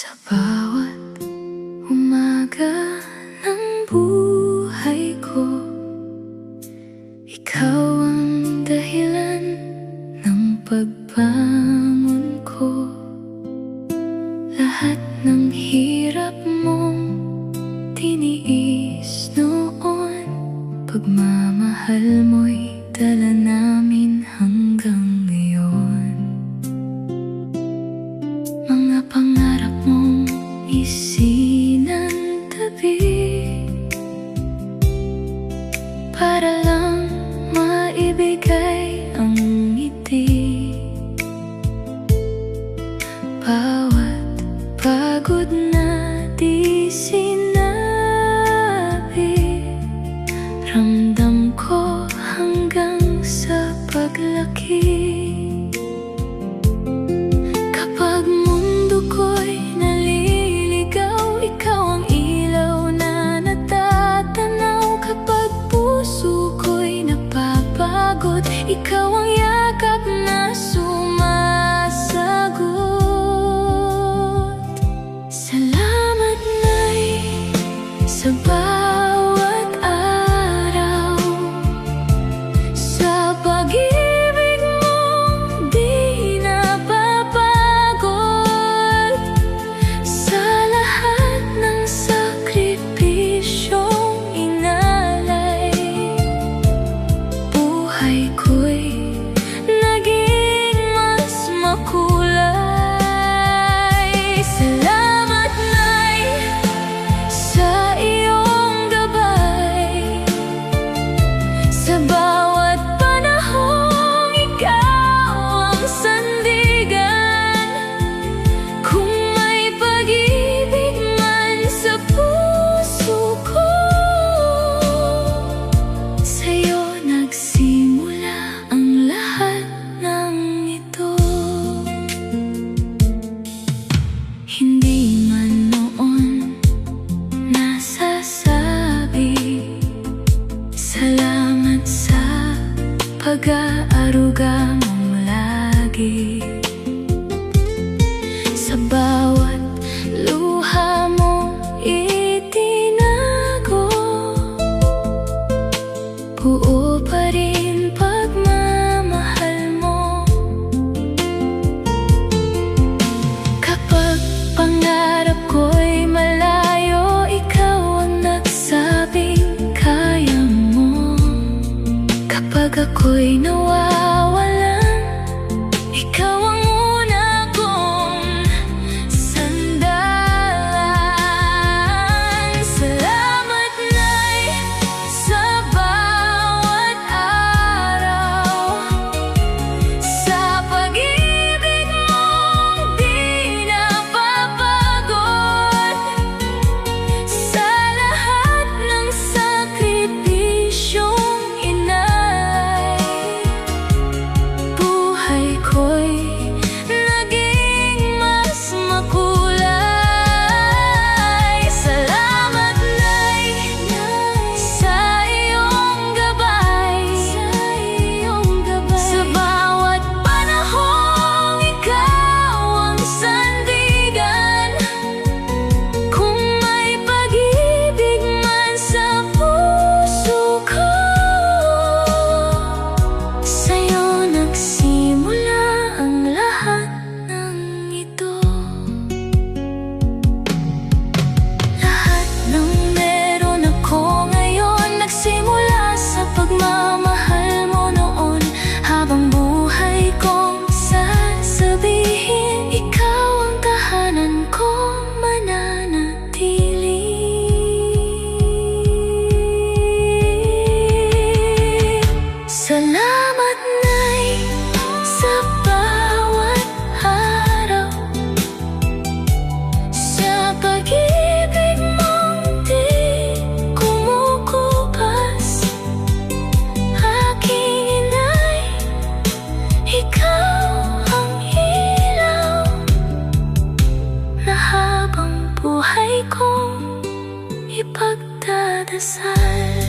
Sa bawat umaga ng buhay ko, ikaw ang dahilan ng pagbangon ko. Lahat ng hirap mong tiniis noon, pagmamahal mo'y dala namin hanggang ngayon. Mga pangarap mong isinantabi para lang maibigay ang ngiti. Bawat pagod na di sinabi, ramdam ko hanggang sa paglaki. Kapag mundo ko'y naliligaw, ikaw ang ilaw na natatanaw. Kapag puso ko'y napapagod, ikaw ang yakap na sumasagot. Salamat Nay sa bawat araw, sa pag-ibig mong di napapagod, sa lahat ng sakripisyong inalay. Buhay ko'y naging mas makulay. Salamat Nay sa iyong gabay, sa bawat panahong ikaw ang sandigan. Kung may pag-ibig man sa puso ko, sa'yo nagsimula ang lahat ng ito. Hindi man noon nasasabi, salamat sa pag-aaruga mong lagi. Sa bawat luha mong itinago, buo pa rin pagmamahal mo. Kapag pangarap ko'y malayo, ikaw ang nagsabing kaya mo. Kapag ako'y nawawalan, ikaw ang una kong sandalan. Salamat Nay sa bawat araw, sa pag-ibig mong di napapagod, sa lahat ng sakripisyong inalay. Buhay ko'y naging mas makulay. Salamat Nay sa iyong gabay, sa bawat panahong ikaw ang sandigan. Kung may pag-ibig man sa puso ko, sa'yo nagsimula ang lahat ng ito. Lahat ng meron ako ngayon nagsimula sa pagmamahal mo noon. Habang buhay kong sasabihin, ikaw ang tahanan kong mananatili. Salamat Nay sa bawat araw, sa pag-ibig mong di kumukupas. Aking inay, ikaw ang ilaw na habang buhay kong ipagdadasal.